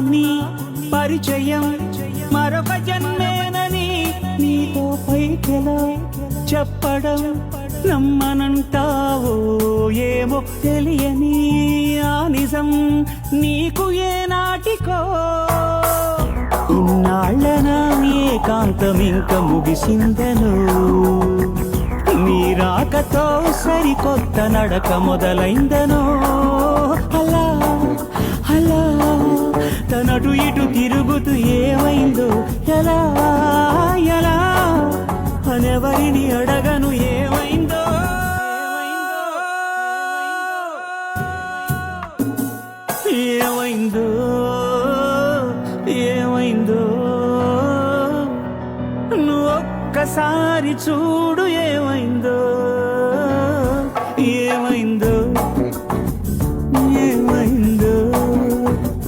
నీ పరిచయం మరొక జన్మేనని నీతో పైకెలా చెప్పడం నమ్మనంటావో ఏమో తెలియని ఆ నిజం నీకు ఏనాటికో ఇన్నాళ్ళన ఏకాంతం ఇంక ముగిసిందను నీ రాకతో సరికొత్త నడక మొదలైందనో అలా అలా తనటు ఇటు తిరుగుతూ ఏమైందో ఎలా ఎలా అనెవరిని అడగను ఏమైందో ఏమైందో ఏమైందో నువ్వు ఒక్కసారి చూడు